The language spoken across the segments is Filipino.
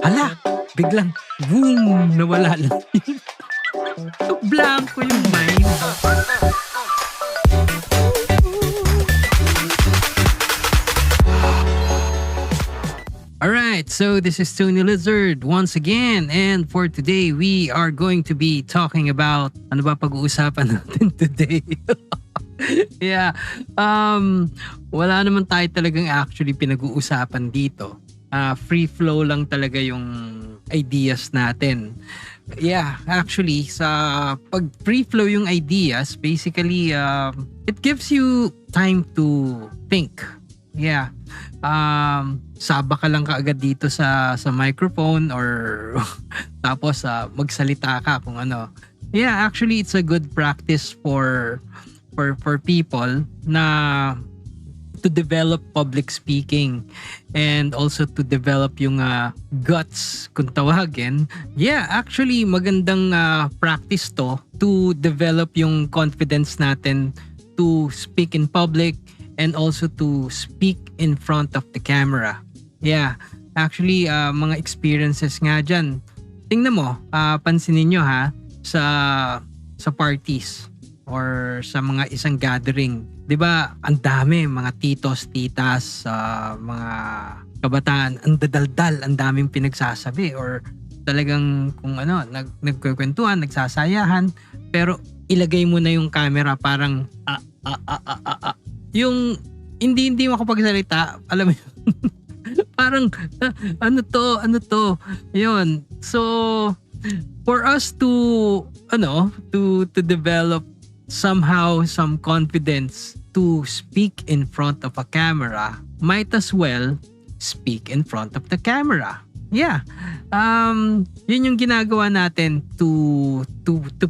Hala, biglang boom, nawala lang. Blanko yung mind. Alright, so this is Tony Lizard once again, and for today we are going to be talking about ano ba pag-uusapan natin today? Yeah, wala naman tayo talagang actually pinag-uusapan dito. Free flow lang talaga yung ideas natin. Yeah, actually sa pag free flow yung ideas, basically it gives you time to think. Yeah. Saba ka lang kaagad dito sa microphone or tapos magsalita ka kung ano. Yeah, actually it's a good practice for people na to develop public speaking and also to develop yung guts kung tawagin. Yeah, actually magandang practice to develop yung confidence natin to speak in public and also to speak in front of the camera. Yeah, actually mga experiences nga dyan. Tingnan mo, pansinin nyo sa parties or sa mga isang gathering. 'Di ba? Ang dami mga titos, titas, mga kabataan, ang dadaldal, ang daming pinagsasabi or talagang kung ano, nagkukwentuhan, nagsasayahan, pero ilagay mo na yung camera parang yung hindi makapagsalita, alam mo yun? Parang ano to yun. So for us to develop somehow some confidence to speak in front of a camera, might as well speak in front of the camera. Yeah. Yun yung ginagawa natin to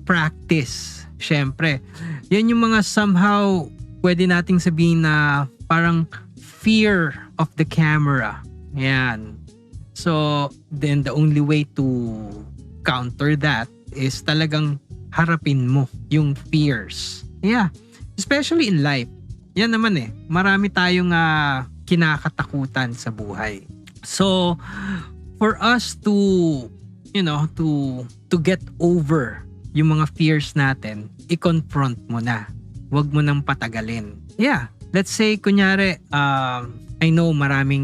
practice. Syempre. Yan yung mga somehow pwede nating sabihin na parang fear of the camera. Yan. So, then the only way to counter that is talagang harapin mo yung fears. Yeah. Especially in life. Yan naman marami tayong kinakatakutan sa buhay. So, for us to get over yung mga fears natin, i-confront mo na. Huwag mo nang patagalin. Yeah. Let's say, kunyari, I know marami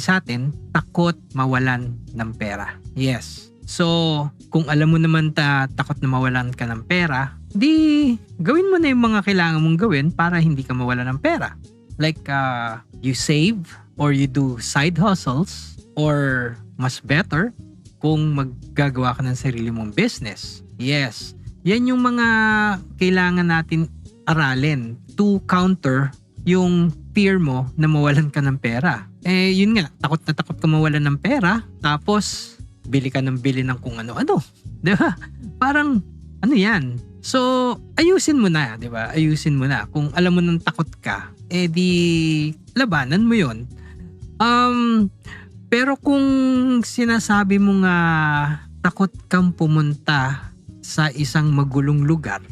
sa atin takot mawalan ng pera. Yes. So, kung alam mo naman takot na mawalan ka ng pera, di gawin mo na yung mga kailangan mong gawin para hindi ka mawalan ng pera. Like, you save or you do side hustles or mas better kung maggagawa ka ng sarili mong business. Yes. Yan yung mga kailangan natin aralin to counter yung fear mo na mawalan ka ng pera. Yun nga, takot na takot ka mawalan ng pera, tapos bili ka ng bili ng kung ano-ano. Diba? Parang, ano yan? So, ayusin mo na, diba? Ayusin mo na. Kung alam mo nang takot ka, di labanan mo yun. Pero kung sinasabi mo nga takot kang pumunta sa isang magulong lugar,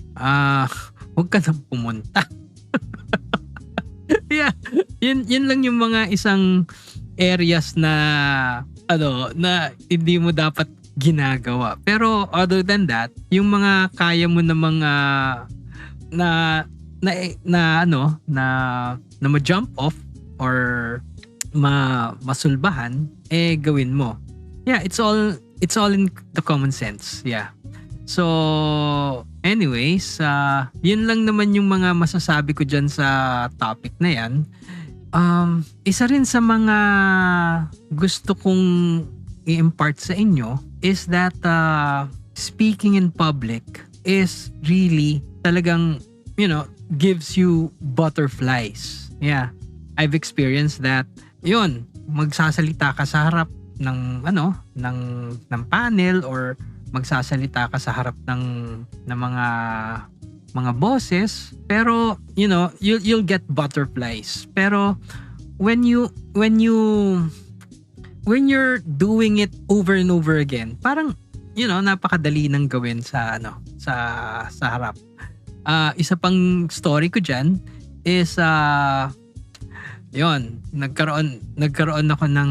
huwag ka nang pumunta. Yeah, yun lang yung mga isang areas na na hindi mo dapat ginagawa. Pero other than that, yung mga kaya mo na mga na ma-jump off or masulbahan, gawin mo. Yeah, it's all in the common sense. Yeah. So, anyways, yun lang naman yung mga masasabi ko dyan sa topic na yan. Isa rin sa mga gusto kong i-impart sa inyo is that speaking in public is really talagang, gives you butterflies. Yeah, I've experienced that. Yun, magsasalita ka sa harap ng panel or magsasalita ka sa harap ng mga bosses, pero you'll get butterflies. Pero when you're doing it over and over again, parang napakadali nang gawin sa harap. Isa pang story ko diyan is nagkaroon ako ng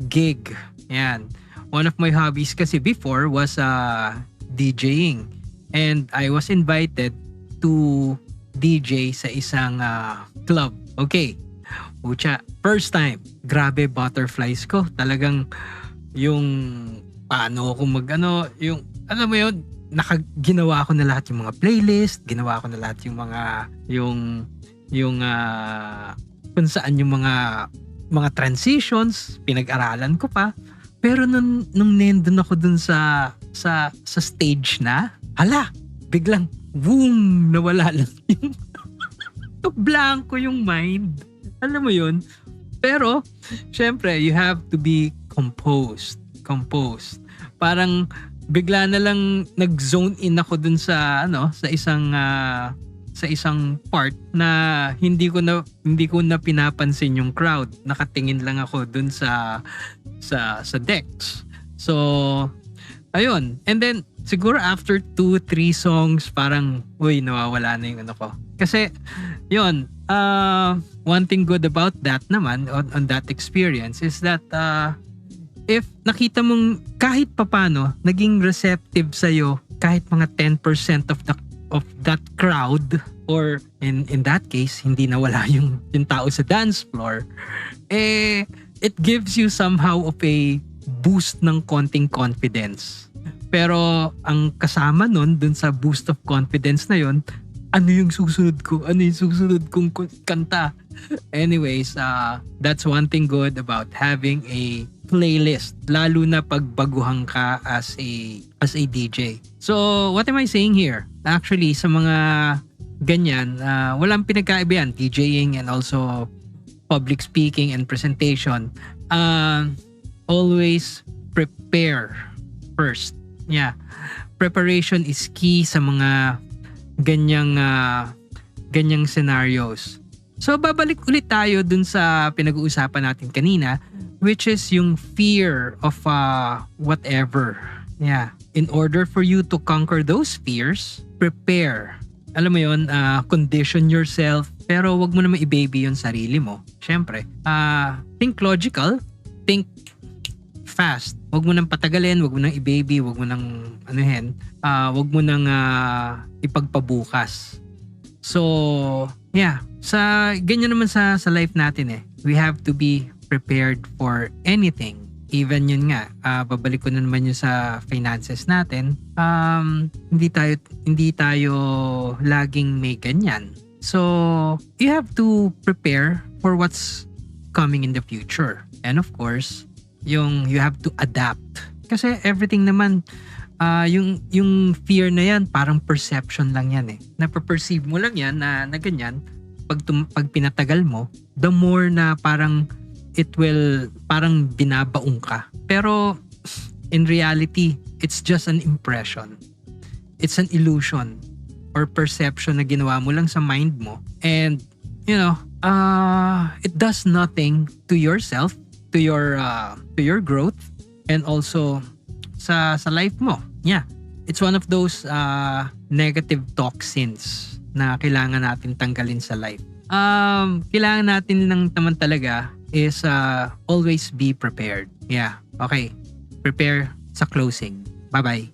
gig. Yan. One of my hobbies kasi before was DJing. And I was invited to DJ sa isang club. Okay. Ucha, first time. Grabe butterflies ko. Talagang yung paano ako yung alam mo yun, ginawa ko na lahat yung mga playlist, ginawa ko na lahat yung mga kung saan yung mga transitions, pinag-aralan ko pa. Pero nung nandun ako dun sa stage na, hala, biglang boom, nawala lang yung blanco yung mind. Alam mo yun? Pero syempre, you have to be composed. Parang bigla na lang nag-zone in ako dun sa sa isang part na hindi ko na pinapansin yung crowd. Nakatingin lang ako dun sa decks. So ayun. And then siguro after 2-3 songs parang nawawala na yung ko. Kasi yun, one thing good about that naman on that experience is that if nakita mong kahit papano naging receptive sa'yo kahit mga 10% of that crowd, or in that case hindi nawala yung tao sa dance floor, it gives you somehow of a boost ng konting confidence. Pero ang kasama nun dun sa boost of confidence na yon, ano yung susunod kong kanta. Anyways, that's one thing good about having a playlist, lalo na pag baguhan ka as a DJ. So, what am I saying here? Actually, sa mga ganyan, walang pinagkaiba yan, DJing and also public speaking and presentation. Always prepare first. Yeah. Preparation is key sa mga ganyang scenarios. So babalik ulit tayo dun sa pinag-uusapan natin kanina, which is yung fear of whatever. Yeah. In order for you to conquer those fears, prepare. Alam mo yun, condition yourself, pero wag mo naman i-baby yung sarili mo. Syempre, think logical, think fast. Wag mo nang patagalin, wag mo nang i-baby, wag mo nang wag mo nang ipagpabukas. So, yeah. Sa ganyan naman sa life natin We have to be prepared for anything. Even yun nga, babalik ko na naman yun sa finances natin. Hindi tayo laging may ganyan. So, you have to prepare for what's coming in the future. And of course, you have to adapt. Kasi everything naman, yung fear na yan, parang perception lang yan Napaperceive mo lang yan na ganyan. Pag pinatagal mo, the more na parang parang binabaong ka. Pero in reality, it's just an impression. It's an illusion or perception na ginawa mo lang sa mind mo. And, it does nothing to yourself, to your growth, and also sa life mo. Yeah. It's one of those negative toxins na kailangan natin tanggalin sa life. Kailangan natin lang naman talaga is always be prepared. Yeah. Okay. Prepare sa closing. Bye-bye.